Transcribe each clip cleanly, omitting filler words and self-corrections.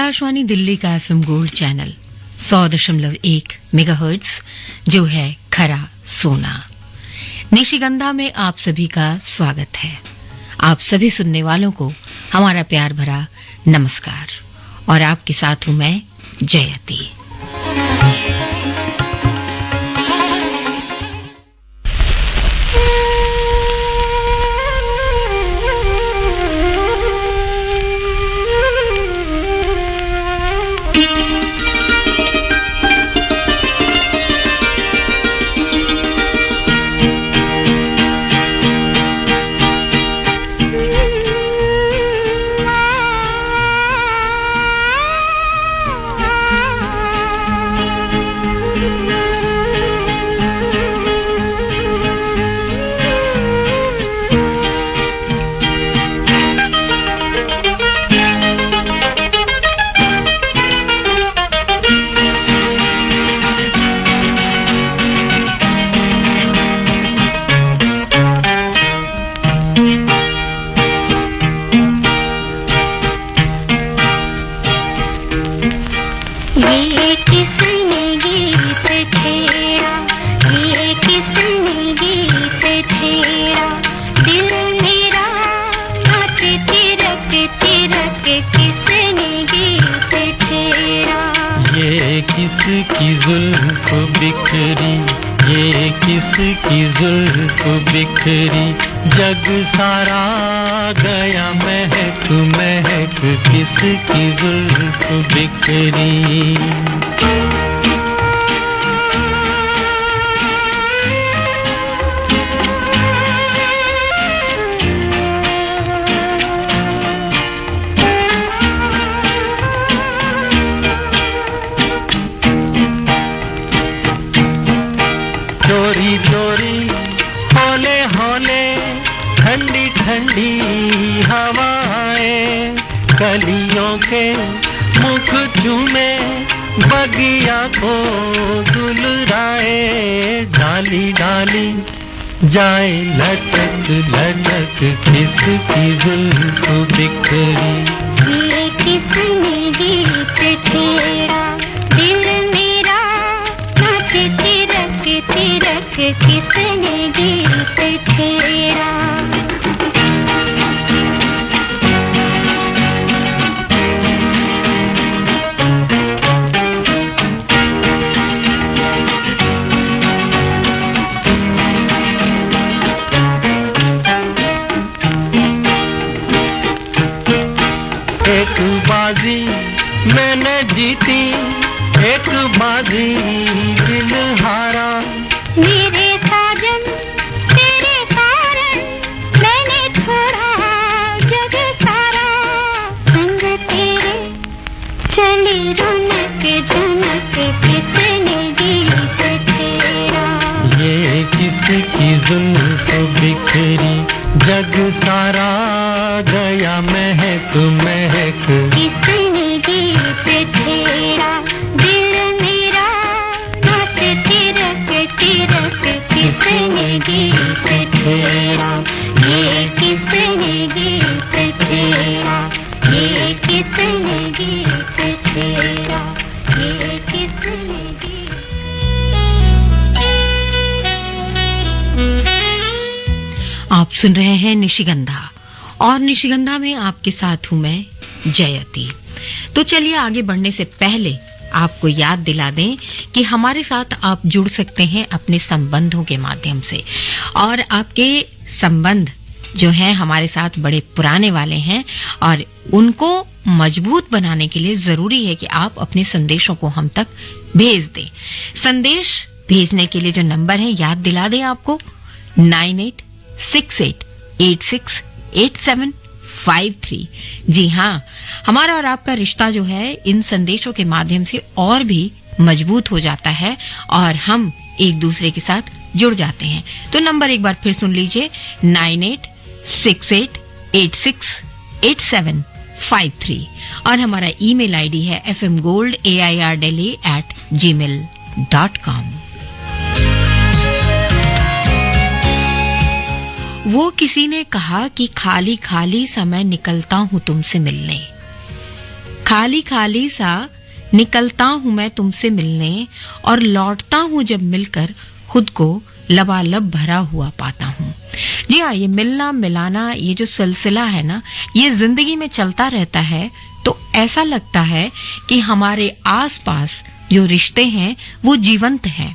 आकाशवाणी दिल्ली का FM gold channel 100.1 megahertz जो है खरा सोना। निशिगंधा में आप सभी का स्वागत है। आप सभी सुनने वालों को हमारा प्यार भरा नमस्कार और आपके साथ हूं मैं जयती। किसकी जुल्फ बिखरी, ये किसकी जुल्फ बिखरी, जग सारा गया महक महक, किसकी जुल्फ बिखरी। चोरी चोरी होले होले ठंडी ठंडी हवाएं, कलियों के मुख चूमे बगिया को दुलराए, डाली डाली जाए लटक लटक, किसकी जुल्फ बिखरी। ये किसने गीत छेड़ा, दिल मेरा नाचे तिरक तिरक, किसने गीत छेड़ा। एक बाजी मैंने जीती, एक बाजी दिल हारा, मेरे साजन तेरे कारण मैंने छोड़ा जग सारा, संग तेरे चली रौनक झनक, किसने गीत छेड़ा। ये किसकी जुल्फ बिखरी, जग सारा गया महक महक, किसने गीत छेड़ा, दिल मेरा नाचे तिरक तिरक, किसने गीत छेड़ा। ये किसने गीत छेड़ा, ये किसने गीत छेड़ा, ये किसने गीत। आप सुन रहे हैं निशिगंधा और निशिगंधा में आपके साथ हूं मैं जयती। तो चलिए आगे बढ़ने से पहले आपको याद दिला दें कि हमारे साथ आप जुड़ सकते हैं अपने संबंधों के माध्यम से, और आपके संबंध जो हैं हमारे साथ बड़े पुराने वाले हैं और उनको मजबूत बनाने के लिए जरूरी है कि आप अपने संदेशों को हम तक भेज दें। संदेश भेजने के लिए जो नंबर है याद दिला दें आपको, 9868868753। जी हाँ, हमारा और आपका रिश्ता जो है इन संदेशों के माध्यम से और भी मजबूत हो जाता है और हम एक दूसरे के साथ जुड़ जाते हैं। तो नंबर एक बार फिर सुन लीजिए, 9868868753 और हमारा ईमेल आईडी है fmgoldAIRdelhi@gmail.com। वो किसी ने कहा कि खाली खाली समय निकलता हूं तुमसे मिलने, खाली खाली सा निकलता हूं मैं तुमसे मिलने, और लौटता हूं जब मिलकर खुद को लबालब भरा हुआ पाता हूं। जी हाँ, ये मिलना मिलाना, ये जो सिलसिला है ना, ये जिंदगी में चलता रहता है। तो ऐसा लगता है कि हमारे आसपास जो रिश्ते हैं वो जीवंत हैं।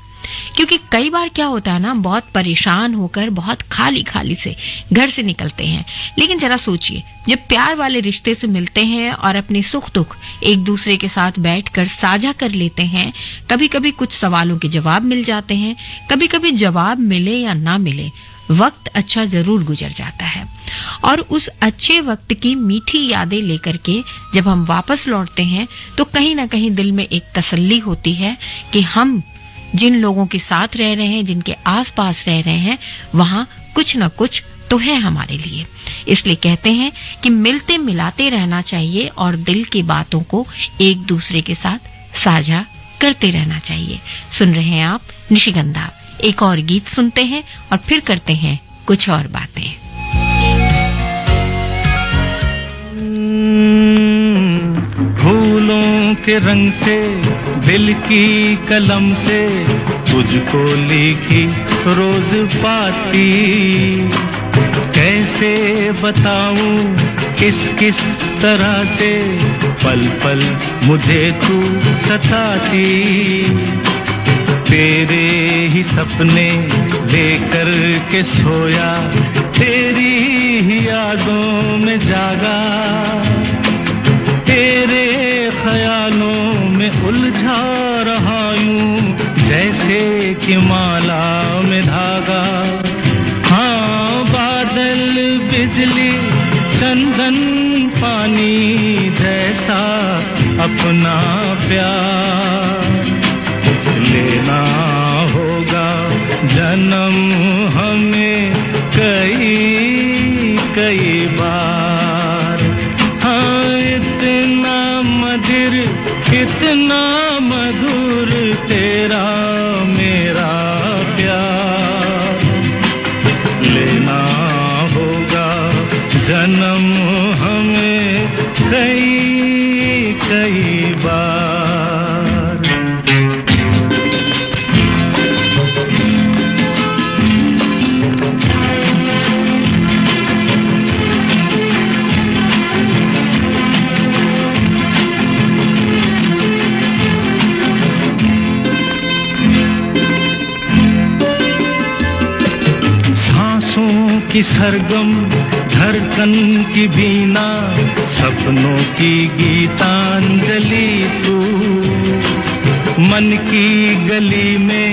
क्योंकि कई बार क्या होता है ना, बहुत परेशान होकर बहुत खाली खाली से घर से निकलते हैं, लेकिन जरा सोचिए, जब प्यार वाले रिश्ते से मिलते हैं और अपने सुख दुख एक दूसरे के साथ बैठकर साझा कर लेते हैं, कभी कभी कुछ सवालों के जवाब मिल जाते हैं, कभी कभी जवाब मिले या ना मिले, वक्त अच्छा जरूर गुजर जाता है। और उस अच्छे वक्त की मीठी यादें लेकर के जब हम वापस लौटते हैं तो कहीं ना कहीं दिल में एक तसल्ली होती है कि हम जिन लोगों के साथ रह रहे हैं, जिनके आसपास रह रहे हैं, वहां कुछ न कुछ तो है हमारे लिए। इसलिए कहते हैं कि मिलते मिलाते रहना चाहिए और दिल की बातों को एक दूसरे के साथ साझा करते रहना चाहिए। सुन रहे हैं आप निशिगंधा। एक और गीत सुनते हैं और फिर करते हैं कुछ और बातें। फूलों के रंग से, दिल की कलम से तुझको लिखी रोज पाती, कैसे बताऊं किस किस तरह से पल पल मुझे तू सताती। तेरे ही सपने लेकर के सोया, तेरी ही यादों में जागा, तेरे ख्यालों में उलझा रहा यूं जैसे कि माला में धागा। हाँ, बादल बिजली चंदन पानी जैसा अपना प्यार लेना होगा जन्म हमें कई कई बार। हाँ, इतना मधुर, इतना मधुर तेरा मेरा प्यार लेना होगा जन्म हमें कई कई बार। की सरगम धड़कन की बीना, सपनों की गीतांजलि तू, मन की गली में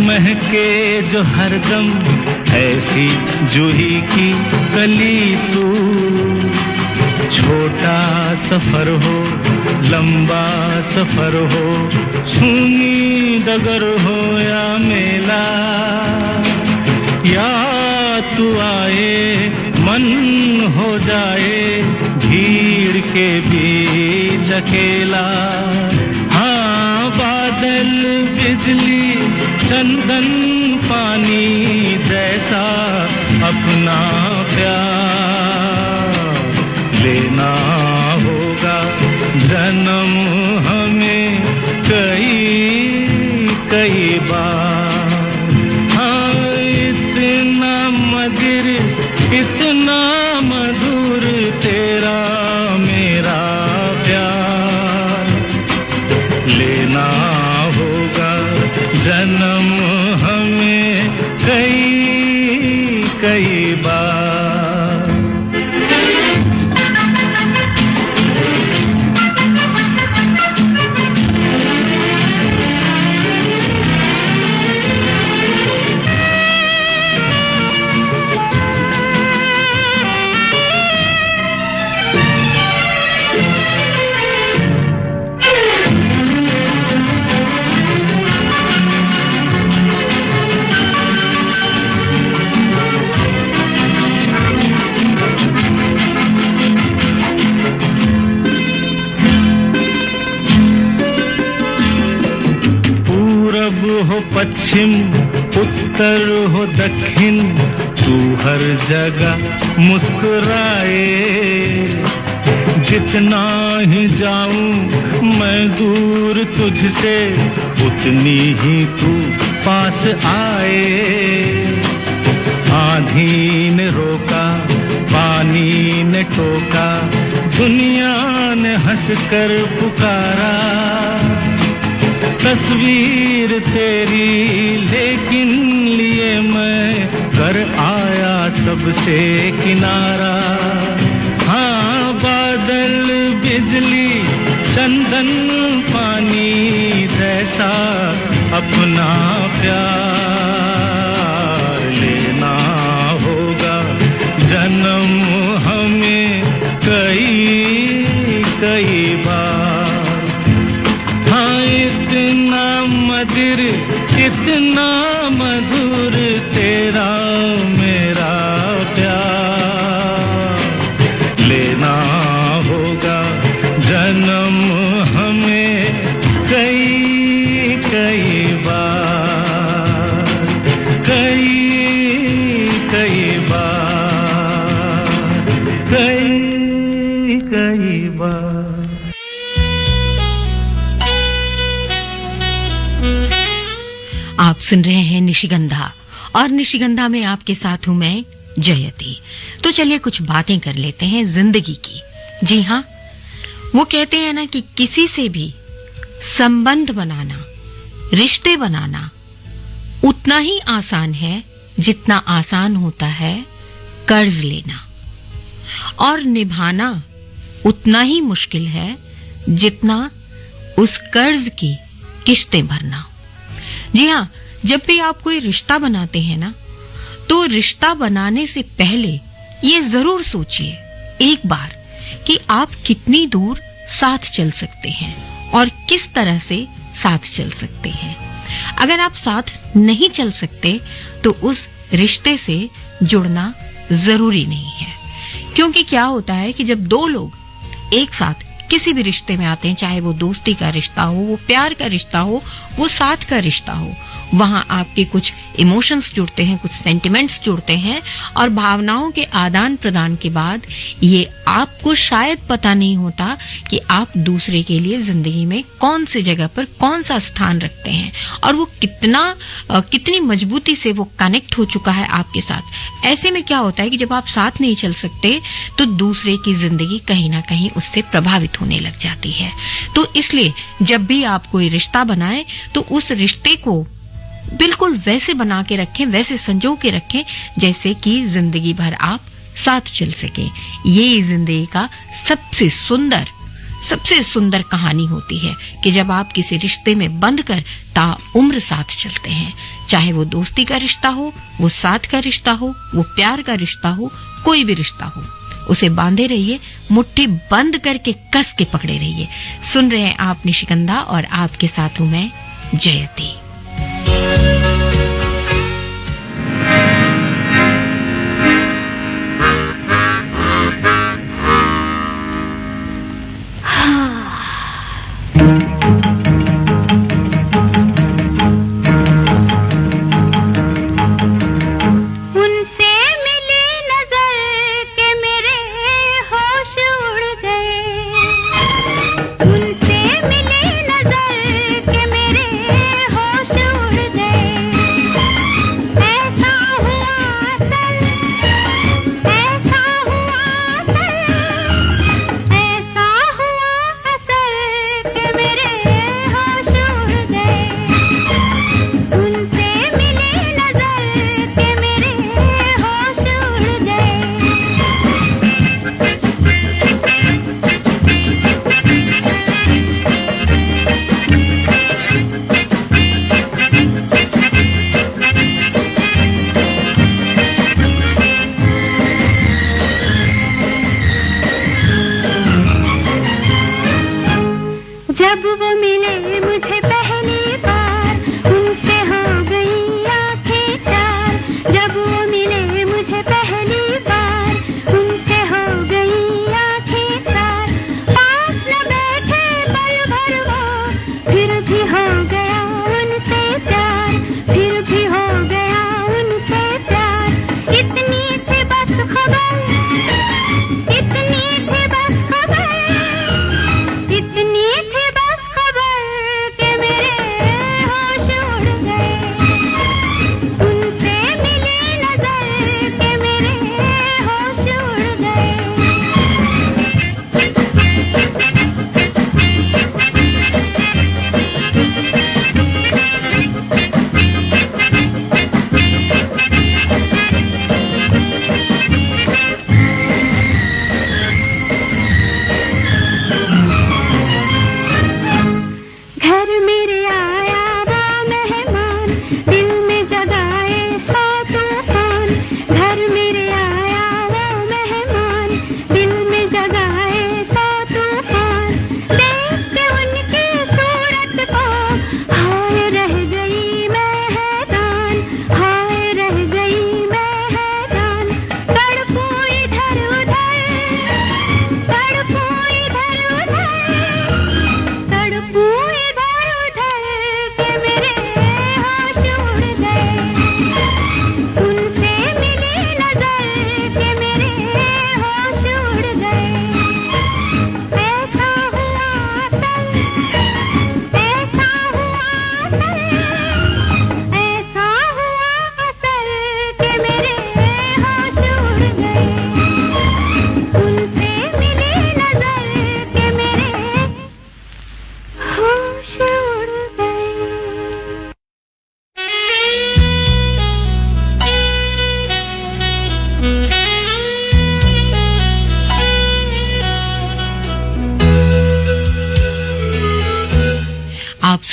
महके जो हरदम ऐसी जूही की कली तू। छोटा सफर हो लंबा सफर हो, सूनी डगर हो या मेला, या तू आए मन हो जाए भीड़ के बीच अकेला। हाँ, बादल बिजली चंदन पानी जैसा अपना प्यार लेना होगा जन्म हमें कई कई बार। इतना मधुर तेरा मेरा प्यार लेना होगा जन्म हमें कई कई बार। हो पश्चिम उत्तर हो दक्षिण, तू हर जगह मुस्कुराए, जितना ही जाऊं मैं दूर तुझसे, उतनी ही तू पास आए। आंधी ने रोका, पानी ने टोका, दुनिया ने हंसकर पुकारा। तस्वीर तेरी लेकिन लिए मैं कर आया सबसे किनारा। हाँ, बादल बिजली चंदन पानी जैसा अपना प्यार लेना होगा जन्म हमें कई बार। हाँ, इतना मधुर इतना मधुर तेरा मेरा प्यार लेना होगा जन्म हमें कई बार, कई बार, कई बार। आप सुन रहे हैं निशिगंधा, और निशिगंधा में आपके साथ हूं मैं जयती। तो चलिए कुछ बातें कर लेते हैं जिंदगी की। जी हाँ, वो कहते हैं ना कि किसी से भी संबंध बनाना, रिश्ते बनाना उतना ही आसान है जितना आसान होता है कर्ज लेना, और निभाना उतना ही मुश्किल है जितना उस कर्ज की किश्तें भरना। जी हाँ, जब भी आप कोई रिश्ता बनाते हैं ना, तो रिश्ता बनाने से पहले ये जरूर सोचिए एक बार कि आप कितनी दूर साथ चल सकते हैं और किस तरह से साथ चल सकते हैं। अगर आप साथ नहीं चल सकते तो उस रिश्ते से जुड़ना जरूरी नहीं है। क्योंकि क्या होता है कि जब दो लोग एक साथ किसी भी रिश्ते में आते हैं, चाहे वो दोस्ती का रिश्ता हो, वो प्यार का रिश्ता हो, वो साथ का रिश्ता हो, वहां आपके कुछ इमोशंस जुड़ते हैं, कुछ सेंटिमेंट्स जुड़ते हैं, और भावनाओं के आदान प्रदान के बाद ये आपको शायद पता नहीं होता कि आप दूसरे के लिए जिंदगी में कौन सी जगह पर कौन सा स्थान रखते हैं, और वो कितनी मजबूती से वो कनेक्ट हो चुका है आपके साथ। ऐसे में क्या होता है कि जब आप साथ नहीं चल सकते तो दूसरे की जिंदगी कहीं ना कहीं उससे प्रभावित होने लग जाती है। तो इसलिए जब भी आप कोई रिश्ता बनाएं तो उस रिश्ते को बिल्कुल वैसे बना के रखें, वैसे संजो के रखें जैसे कि जिंदगी भर आप साथ चल सके। ये जिंदगी का सबसे सुंदर कहानी होती है कि जब आप किसी रिश्ते में बंध कर ताउम्र साथ चलते हैं, चाहे वो दोस्ती का रिश्ता हो, वो साथ का रिश्ता हो, वो प्यार का रिश्ता हो, कोई भी रिश्ता हो, उसे बांधे रहिए, मुट्ठी बंद करके कस के पकड़े रहिए। सुन रहे हैं आप निशिगंधा, और आपके साथ हूं मैं जयती। उनसे मिले नजर के मेरे होश उड़ गए।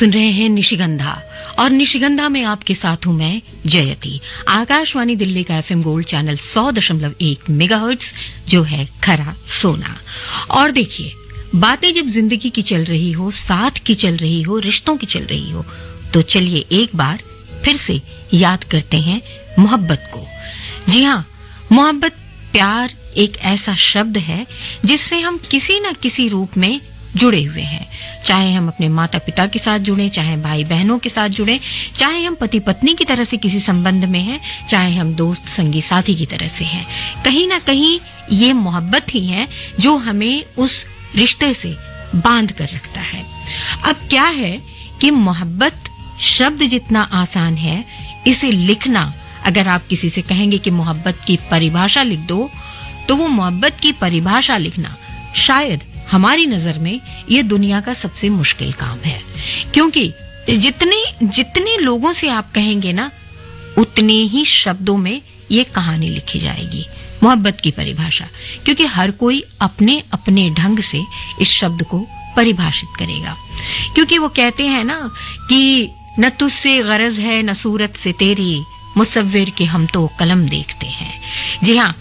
सुन रहे हैं निशिगंधा और निशिगंधा में आपके साथ हूं मैं जयती। आकाशवाणी दिल्ली का एफएम गोल्ड चैनल 100.1 मेगाहर्ट्ज जो है खरा सोना। और देखिए, बातें जब जिंदगी की चल रही हो, साथ की चल रही हो, रिश्तों की चल रही हो, तो चलिए एक बार फिर से याद करते हैं मोहब्बत को। जी हाँ, मोहब्बत, प्यार एक ऐसा शब्द है जिससे हम किसी न किसी रूप में जुड़े हुए हैं। चाहे हम अपने माता पिता के साथ जुड़े, चाहे भाई बहनों के साथ जुड़े, चाहे हम पति पत्नी की तरह से किसी संबंध में हैं, चाहे हम दोस्त संगी साथी की तरह से हैं, कहीं ना कहीं ये मोहब्बत ही है जो हमें उस रिश्ते से बांध कर रखता है। अब क्या है कि मोहब्बत शब्द जितना आसान है, इसे लिखना, अगर आप किसी से कहेंगे कि मोहब्बत की परिभाषा लिख दो, तो वो मोहब्बत की परिभाषा लिखना शायद हमारी नजर में ये दुनिया का सबसे मुश्किल काम है। क्योंकि जितने लोगों से आप कहेंगे ना, उतने ही शब्दों में ये कहानी लिखी जाएगी, मोहब्बत की परिभाषा। क्योंकि हर कोई अपने अपने ढंग से इस शब्द को परिभाषित करेगा। क्योंकि वो कहते हैं ना कि न तुझसे गरज है न सूरत से तेरी, मुसव्विर के हम तो कलम देखते हैं। जी हाँ,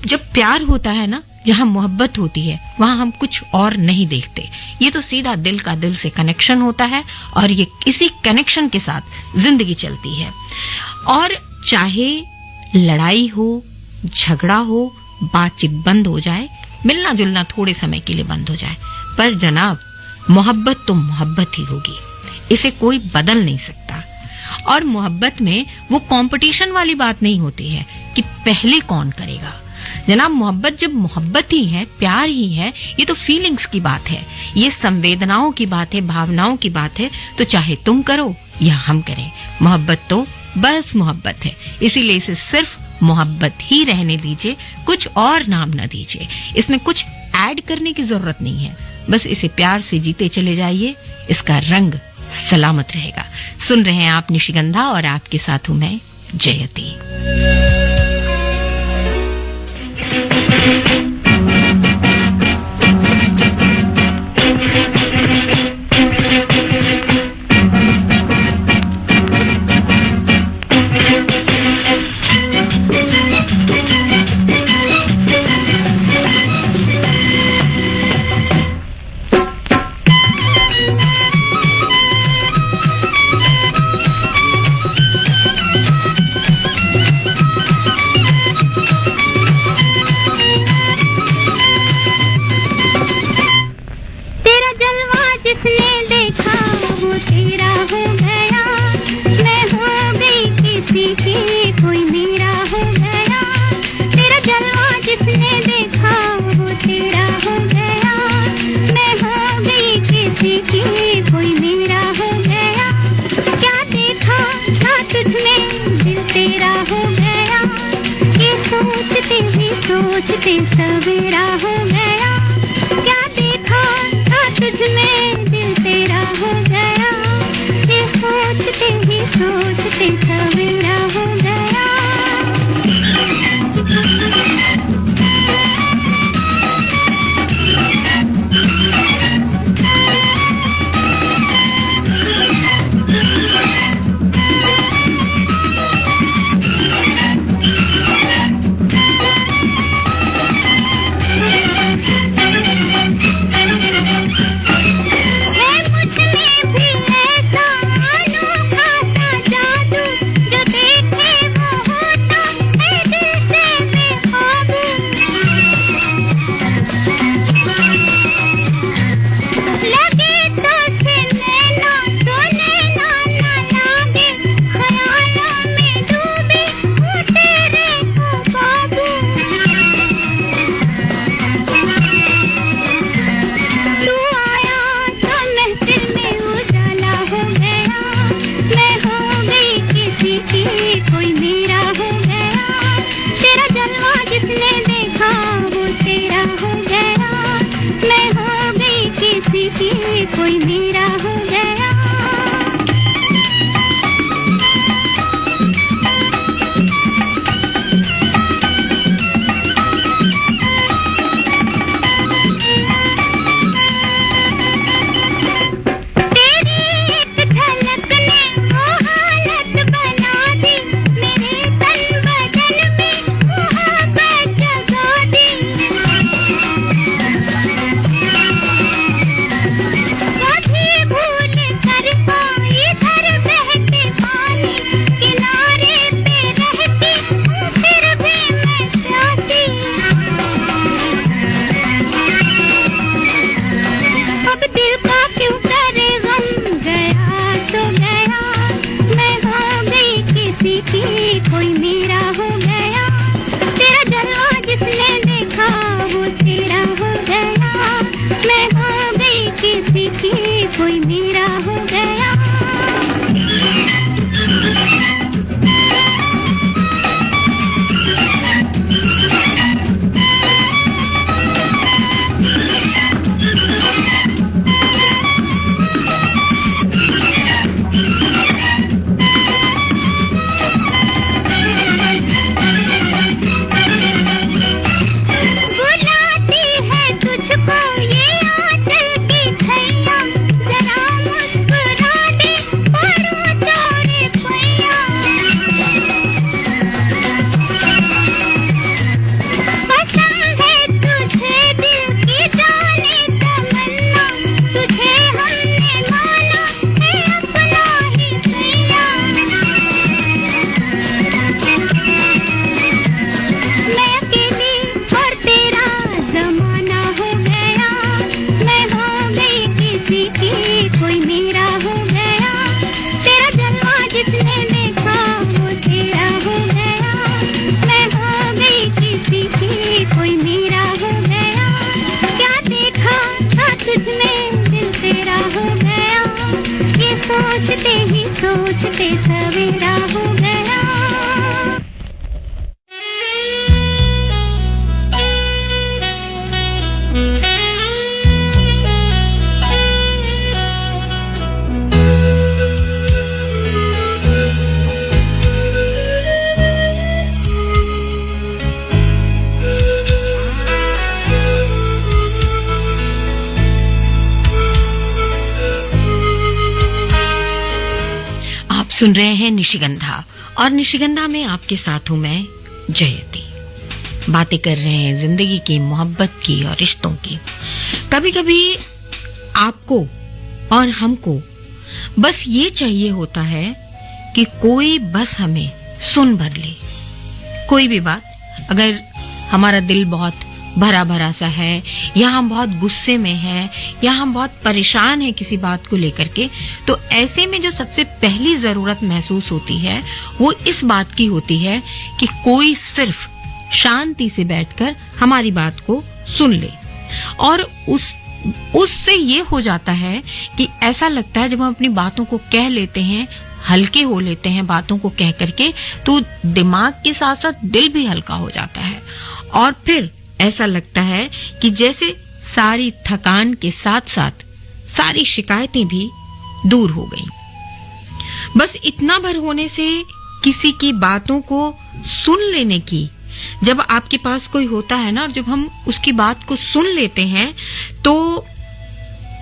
जब प्यार होता है ना, जहां मोहब्बत होती है, वहां हम कुछ और नहीं देखते। ये तो सीधा दिल का दिल से कनेक्शन होता है और ये इसी कनेक्शन के साथ जिंदगी चलती है। और चाहे लड़ाई हो, झगड़ा हो, बातचीत बंद हो जाए, मिलना जुलना थोड़े समय के लिए बंद हो जाए, पर जनाब मोहब्बत तो मोहब्बत ही होगी, इसे कोई बदल नहीं सकता। और मोहब्बत में वो कंपटीशन वाली बात नहीं होती है कि पहले कौन करेगा। जनाब मोहब्बत जब मोहब्बत ही है, प्यार ही है, ये तो फीलिंग्स की बात है, ये संवेदनाओं की बात है, भावनाओं की बात है। तो चाहे तुम करो या हम करें, मोहब्बत तो बस मोहब्बत है। इसीलिए इसे सिर्फ मोहब्बत ही रहने दीजिए, कुछ और नाम ना दीजिए। इसमें कुछ ऐड करने की जरूरत नहीं है, बस इसे प्यार से जीते चले जाइए, इसका रंग सलामत रहेगा। सुन रहे हैं आप निशिगंधा और आपके साथ हूं मैं जयती। सोचते सवेरा हो गया, क्या देखा था तुझ में दिल तेरा हो गया, ये सोचते ही सोचते सवेरा हो गया। सोचते सवेरा हो गया। सुन रहे हैं निशिगंधा और निशिगंधा में आपके साथ हूं मैं जयती। बातें कर रहे हैं जिंदगी की, मोहब्बत की और रिश्तों की। कभी कभी आपको और हमको बस ये चाहिए होता है कि कोई बस हमें सुन भर ले। कोई भी बात, अगर हमारा दिल बहुत भरा भरा सा है या हम बहुत गुस्से में हैं या हम बहुत परेशान हैं किसी बात को लेकर के, तो ऐसे में जो सबसे पहली जरूरत महसूस होती है वो इस बात की होती है कि कोई सिर्फ शांति से बैठकर हमारी बात को सुन ले। और उससे ये हो जाता है कि ऐसा लगता है जब हम अपनी बातों को कह लेते हैं, हल्के हो लेते हैं बातों को कह करके, तो दिमाग के साथ साथ दिल भी हल्का हो जाता है और फिर ऐसा लगता है कि जैसे सारी थकान के साथ साथ सारी शिकायतें भी दूर हो गईं। बस इतना भर होने से किसी की बातों को सुन लेने की, जब आपके पास कोई होता है ना और जब हम उसकी बात को सुन लेते हैं तो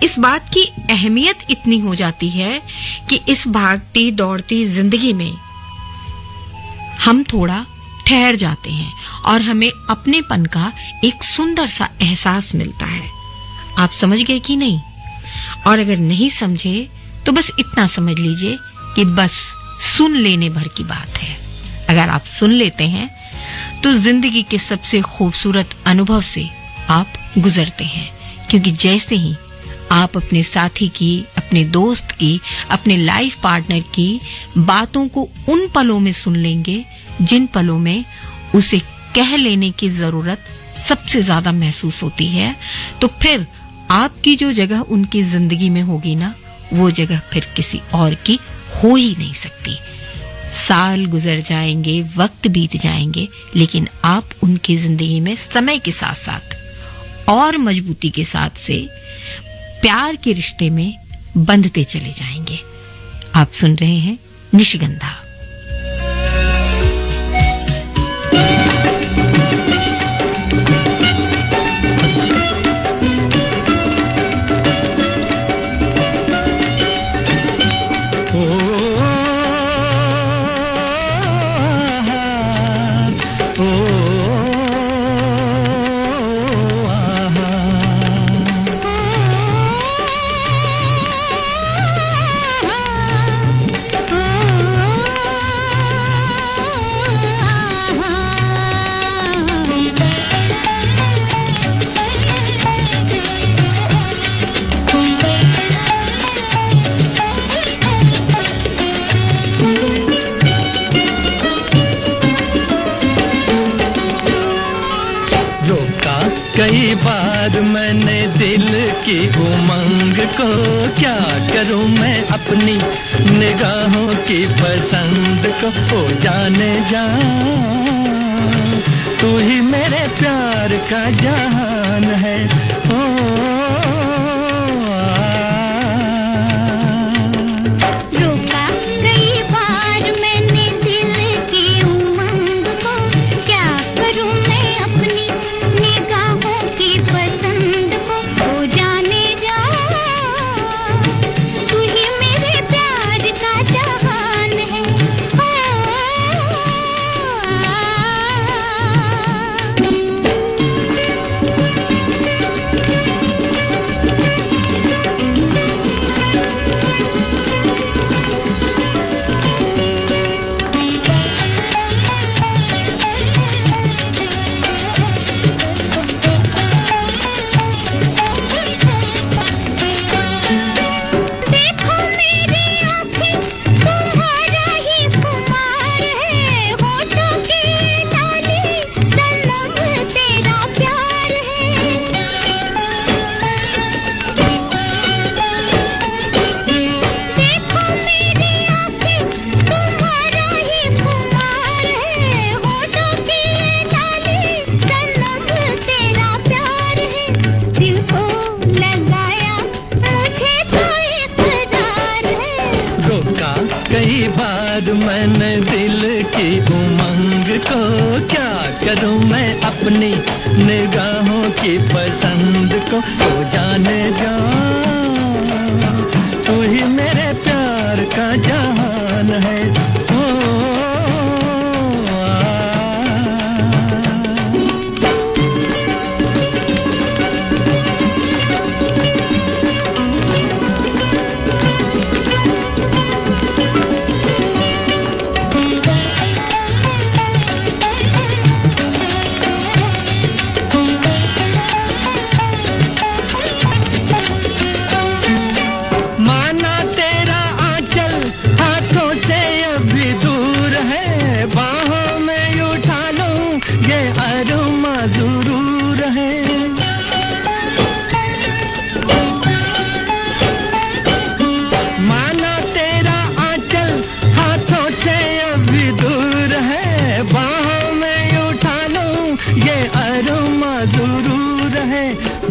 इस बात की अहमियत इतनी हो जाती है कि इस भागती दौड़ती जिंदगी में हम थोड़ा ठहर जाते हैं और हमें अपनेपन का एक सुंदर सा एहसास मिलता है। आप समझ गए कि नहीं? और अगर नहीं समझे तो बस इतना समझ लीजिए कि बस सुन लेने भर की बात है। अगर आप सुन लेते हैं तो जिंदगी के सबसे खूबसूरत अनुभव से आप गुजरते हैं, क्योंकि जैसे ही आप अपने साथी की, अपने दोस्त की, अपने लाइफ पार्टनर की बातों को उन पलों में सुन लेंगे जिन पलों में उसे कह लेने की जरूरत सबसे ज्यादा महसूस होती है, तो फिर आपकी जो जगह उनकी जिंदगी में होगी ना, वो जगह फिर किसी और की हो ही नहीं सकती। साल गुजर जाएंगे, वक्त बीत जाएंगे, लेकिन आप उनकी जिंदगी में समय के साथ साथ और मजबूती के साथ से प्यार के रिश्ते में बंधते चले जाएंगे। आप सुन रहे हैं निशिगंधा। कई बार मैंने दिल की उमंग को, क्या करूं मैं अपनी निगाहों की पसंद को। ओ जाने जा, तू ही मेरे प्यार का जहान है। ओ रोका कई बार मैंने दिल की उमंग को, क्या करूं मैं अपनी निगाहों की पसंद को। ओ जाने जा, तू ही मेरे प्यार का जहान है। ओ को क्या करूं मैं अपनी निगाहों की पसंद को ओ जाने जा तू ही मेरे प्यार का जहान है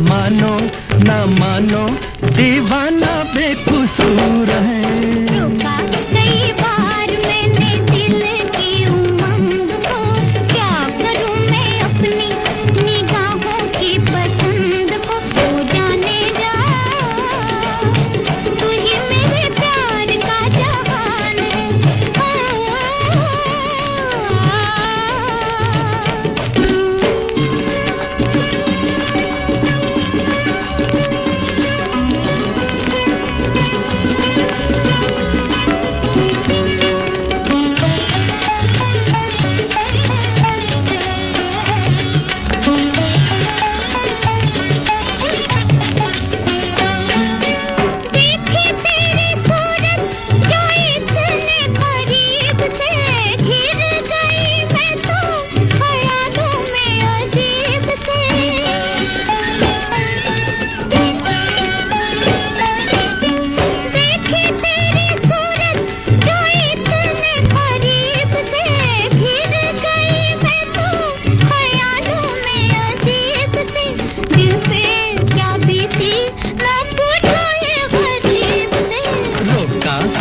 मानो ना मानो दीवाना बेकसूर है रोका कई बार मैंने दिल की उमंग को क्या करूं मैं अपनी निगाहों की पसंद को तो जाने जा तू ही मेरे प्यार का जहान है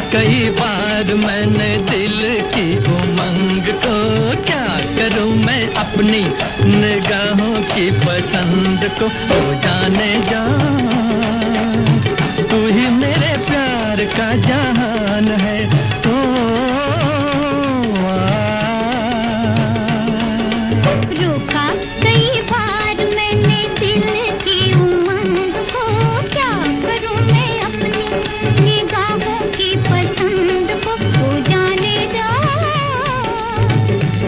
कई बार मैंने दिल की उमंग को क्या करूं मैं अपनी निगाहों की पसंद को ओ जाने जा तू ही मेरे प्यार का जहान है रोका कई बार मैंने दिल की उमंग को क्या करूं मैं अपनी निगाहों की पसंद को हो जाने जा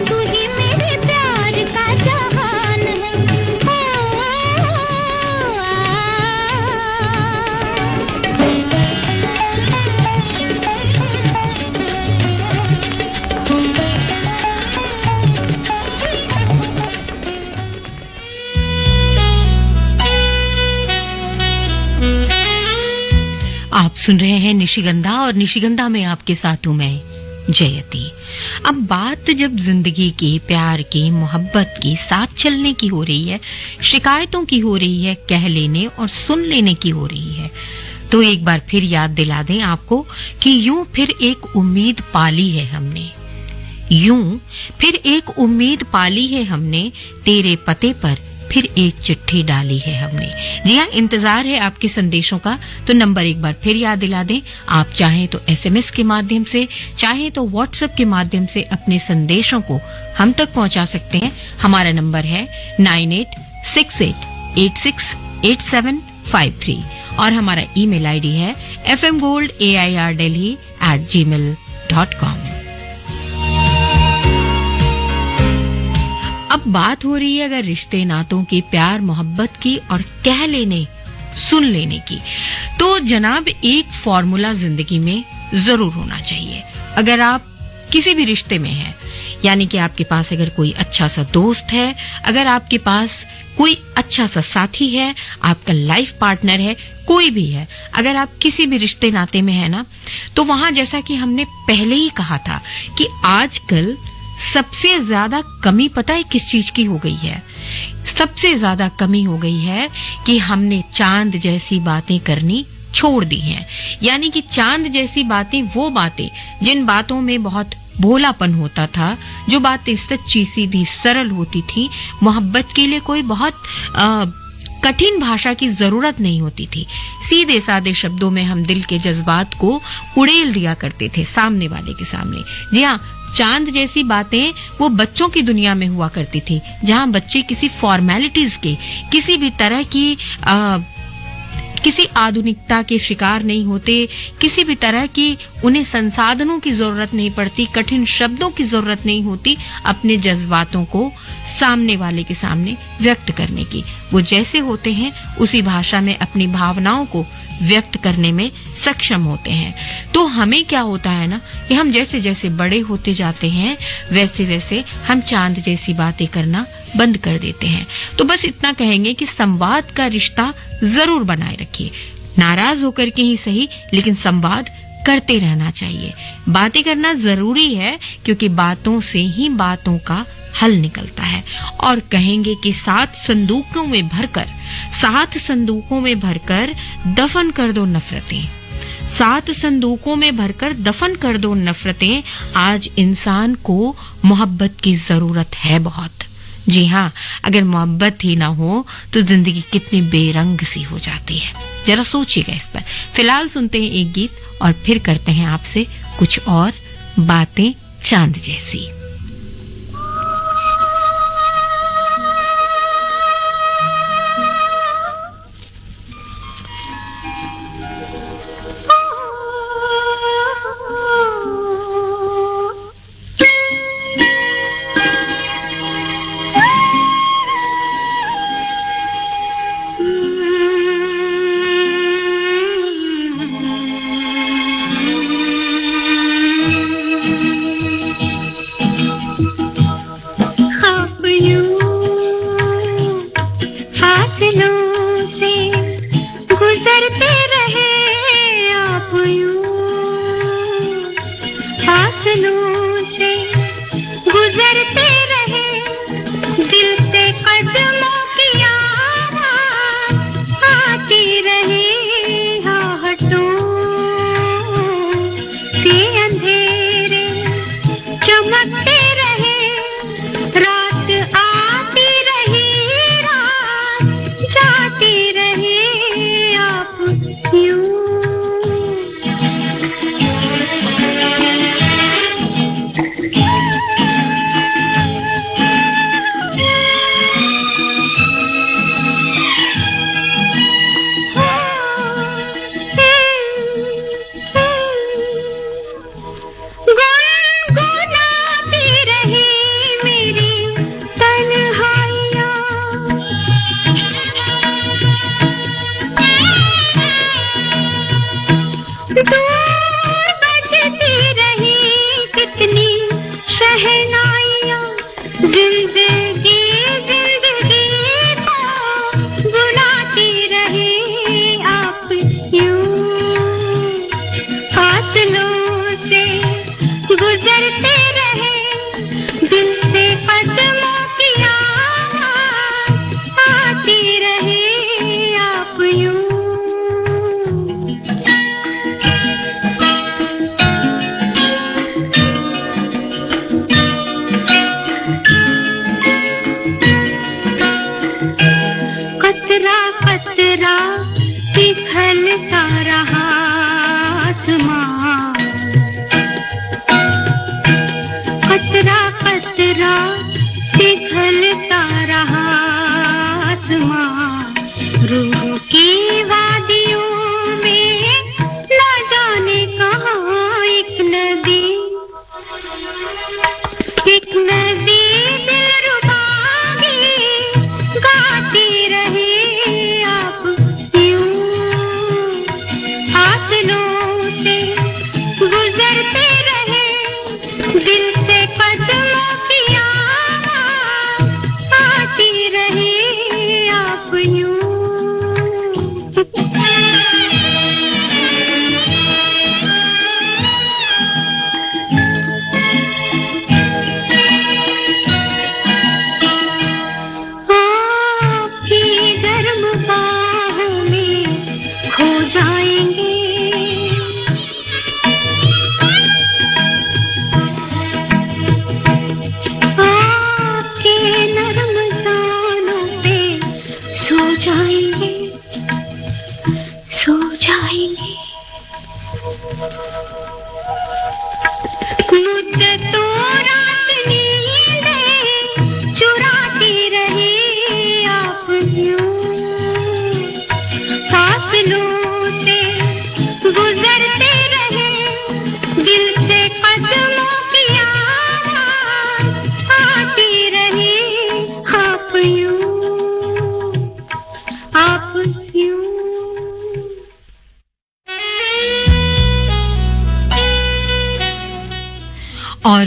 तू ही मेरे प्यार का जहान है आप सुन रहे हैं निशिगंधा और निशिगंधा में आपके साथ हूं मैं जयती। अब बात जब जिंदगी की, प्यार की, मोहब्बत की, साथ चलने की हो रही है, शिकायतों की हो रही है, कह लेने और सुन लेने की हो रही है, तो एक बार फिर याद दिला दें आपको कि यूं फिर एक उम्मीद पाली है हमने, यूं फिर एक उम्मीद पाली है हमने, तेरे पते पर फिर एक चिट्ठी डाली है हमने। जी हाँ, इंतजार है आपके संदेशों का, तो नंबर एक बार फिर याद दिला दें। आप चाहें तो एसएमएस के माध्यम से, चाहें तो व्हाट्सएप के माध्यम से अपने संदेशों को हम तक पहुंचा सकते हैं। हमारा नंबर है 9868868753 और हमारा ईमेल आईडी है fmgoldAIRdelhi@gmail.com। अब बात हो रही है अगर रिश्ते नातों की, प्यार मोहब्बत की और कह लेने सुन लेने की, तो जनाब एक फॉर्मूला जिंदगी में जरूर होना चाहिए। अगर आप किसी भी रिश्ते में हैं, यानी कि आपके पास अगर कोई अच्छा सा दोस्त है, अगर आपके पास कोई अच्छा सा साथी है, आपका लाइफ पार्टनर है, कोई भी है, अगर आप किसी भी रिश्ते नाते में है ना, तो वहां जैसा कि हमने पहले ही कहा था कि आजकल सबसे ज्यादा कमी पता है किस चीज की हो गई है? सबसे ज्यादा कमी हो गई है कि हमने चांद जैसी बातें करनी छोड़ दी हैं। यानी कि चांद जैसी बातें, वो बातें जिन बातों में बहुत भोलापन होता था, जो बातें सच्ची सीधी सरल होती थी। मोहब्बत के लिए कोई बहुत कठिन भाषा की जरूरत नहीं होती थी। सीधे सादे शब्दों में हम दिल के जज्बात को उड़ेल दिया करते थे सामने वाले के सामने। जी हाँ, चांद जैसी बातें वो बच्चों की दुनिया में हुआ करती थी, जहां बच्चे किसी फॉर्मेलिटीज के, किसी भी तरह की किसी आधुनिकता के शिकार नहीं होते, किसी भी तरह की उन्हें संसाधनों की जरूरत नहीं पड़ती, कठिन शब्दों की जरूरत नहीं होती अपने जज्बातों को सामने वाले के सामने व्यक्त करने की। वो जैसे होते हैं उसी भाषा में अपनी भावनाओं को व्यक्त करने में सक्षम होते हैं। तो हमें क्या होता है ना कि हम जैसे जैसे बड़े होते जाते हैं वैसे वैसे हम चांद जैसी बातें करना बंद कर देते हैं। तो बस इतना कहेंगे कि संवाद का रिश्ता जरूर बनाए रखिए, नाराज होकर के ही सही, लेकिन संवाद करते रहना चाहिए। बातें करना जरूरी है क्योंकि बातों से ही बातों का हल निकलता है। और कहेंगे कि 7 संदूकों में भरकर दफन कर दो नफरतें। 7 संदूकों में भरकर दफन कर दो नफरतें। आज इंसान को मोहब्बत की जरूरत है बहुत। जी हाँ, अगर मोहब्बत ही ना हो तो जिंदगी कितनी बेरंग सी हो जाती है। जरा सोचिएगा इस पर। फिलहाल सुनते हैं एक गीत और फिर करते हैं आपसे कुछ और बातें चांद जैसी।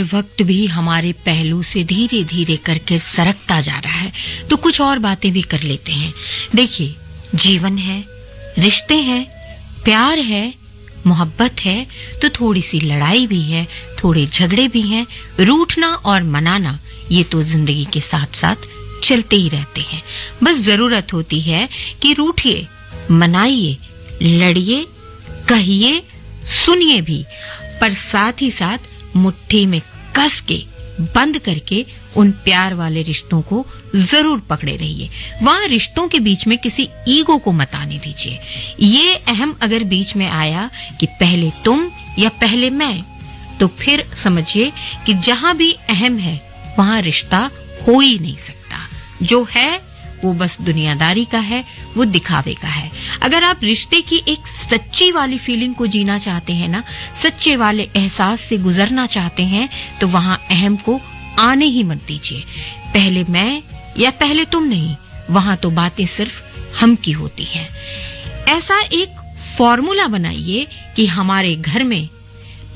और वक्त भी हमारे पहलू से धीरे धीरे करके सरकता जा रहा है, तो कुछ और बातें भी कर लेते हैं। देखिए, जीवन है, रिश्ते हैं, प्यार है, मोहब्बत है, तो थोड़ी सी लड़ाई भी है, थोड़े झगड़े भी हैं, रूठना और मनाना ये तो जिंदगी के साथ साथ चलते ही रहते हैं। बस जरूरत होती है कि रूठिए, मनाइए, लड़िए, कहिए, सुनिए भी, पर साथ ही साथ मुट्ठी में कस के बंद करके उन प्यार वाले रिश्तों को जरूर पकड़े रहिए। वहां रिश्तों के बीच में किसी ईगो को मत आने दीजिए। ये अहम अगर बीच में आया कि पहले तुम या पहले मैं, तो फिर समझिए कि जहां भी अहम है वहां रिश्ता हो ही नहीं सकता। जो है वो बस दुनियादारी का है, वो दिखावे का है। अगर आप रिश्ते की एक सच्ची वाली फीलिंग को जीना चाहते हैं ना, सच्चे वाले एहसास से गुजरना चाहते हैं, तो वहां अहम को आने ही मत दीजिए। पहले मैं या पहले तुम नहीं, वहां तो बातें सिर्फ हम की होती हैं। ऐसा एक फॉर्मूला बनाइए कि हमारे घर में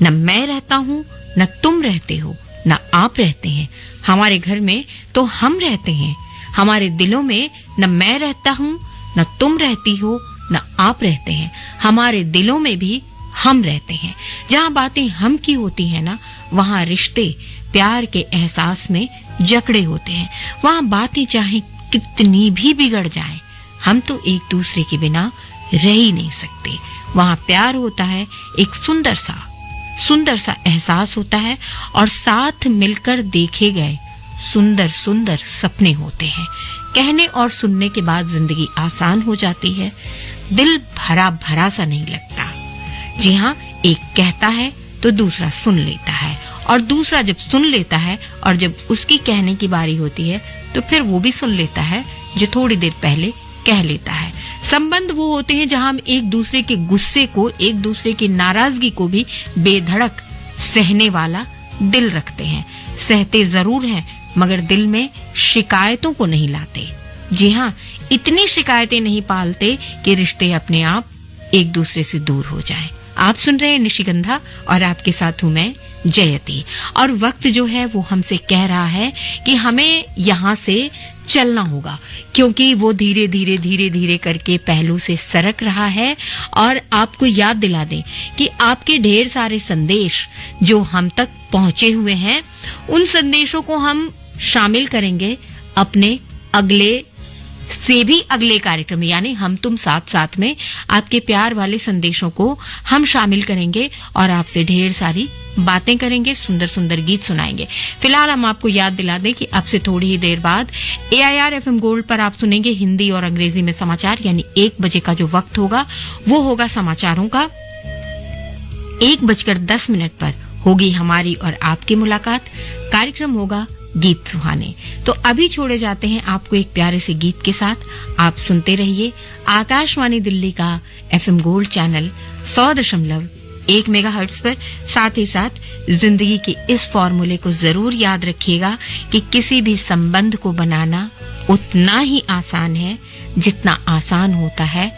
न मैं रहता हूं, न तुम रहते हो, न आप रहते हैं। हमारे घर में तो हम रहते हैं। हमारे दिलों में न मैं रहता हूं, न तुम रहती हो, न आप रहते हैं। हमारे दिलों में भी हम रहते हैं। जहां बातें हम की होती हैं ना, वहां रिश्ते प्यार के एहसास में जकड़े होते हैं। वहां बातें चाहे कितनी भी बिगड़ जाएं, हम तो एक दूसरे के बिना रह ही नहीं सकते। वहां प्यार होता है, एक सुंदर सा एहसास होता है, और साथ मिलकर देखे गए सुंदर सुंदर सपने होते हैं। कहने और सुनने के बाद जिंदगी आसान हो जाती है, दिल भरा भरा सा नहीं लगता। जी हाँ, एक कहता है तो दूसरा सुन लेता है, और दूसरा जब सुन लेता है और जब उसकी कहने की बारी होती है तो फिर वो भी सुन लेता है जो थोड़ी देर पहले कह लेता है। संबंध वो होते हैं जहां हम एक दूसरे के गुस्से को, एक दूसरे की नाराजगी को भी बेधड़क सहने वाला दिल रखते हैं। सहते जरूर हैं, मगर दिल में शिकायतों को नहीं लाते। जी हाँ, इतनी शिकायतें नहीं पालते कि रिश्ते अपने आप एक दूसरे से दूर हो जाएं। आप सुन रहे हैं निशिगंधा, और आपके साथ हूं मैं जयती। और वक्त जो है वो हमसे कह रहा है कि हमें यहाँ से चलना होगा, क्योंकि वो धीरे धीरे करके पहलू से सरक रहा है। और आपको याद दिला दें कि आपके ढेर सारे संदेश जो हम तक पहुंचे हुए हैं, उन संदेशों को हम शामिल करेंगे अपने अगले से भी अगले कार्यक्रम, यानी हम तुम साथ साथ में आपके प्यार वाले संदेशों को हम शामिल करेंगे और आपसे ढेर सारी बातें करेंगे, सुंदर सुंदर गीत सुनाएंगे। फिलहाल हम आपको याद दिला दें कि अब से थोड़ी ही देर बाद AIR FM गोल्ड पर आप सुनेंगे हिंदी और अंग्रेजी में समाचार, यानी 1 बजे का जो वक्त होगा वो होगा समाचारों का। 1:10 पर होगी हमारी और आपकी मुलाकात, कार्यक्रम होगा गीत सुहाने। तो अभी छोड़े जाते हैं आपको एक प्यारे से गीत के साथ। आप सुनते रहिए आकाशवाणी दिल्ली का FM गोल्ड चैनल 100.1 मेगाहर्ट्ज पर। साथ ही साथ जिंदगी के इस फॉर्मूले को जरूर याद रखिएगा कि किसी भी संबंध को बनाना उतना ही आसान है जितना आसान होता है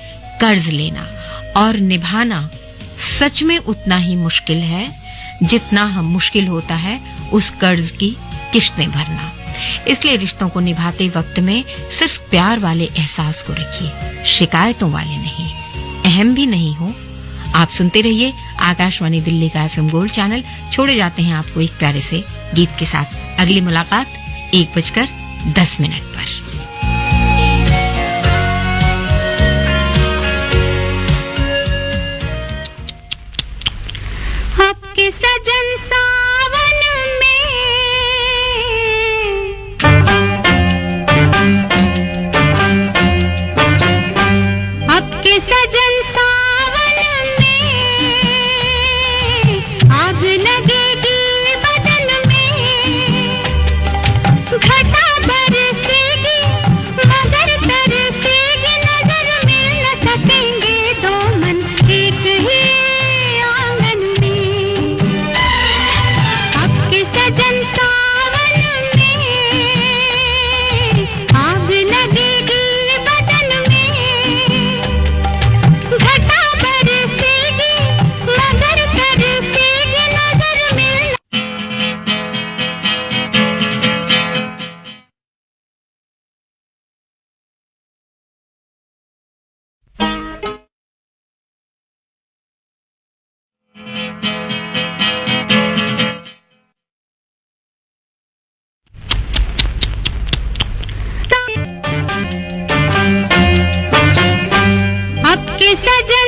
कर्ज लेना, और निभाना सच में उतना ही मुश्किल है जितना मुश्किल होता है उस कर्ज की किश्तें भरना। इसलिए रिश्तों को निभाते वक्त में सिर्फ प्यार वाले एहसास को रखिए, शिकायतों वाले नहीं, अहम भी नहीं हो। आप सुनते रहिए आकाशवाणी दिल्ली का FM गोल्ड चैनल। छोड़े जाते हैं आपको एक प्यारे से गीत के साथ। अगली मुलाकात 1:10 पर। आपके सजन सावन में, आपके सजन सावन में आग लगेगी बदन में, घटा बरसेगी सजा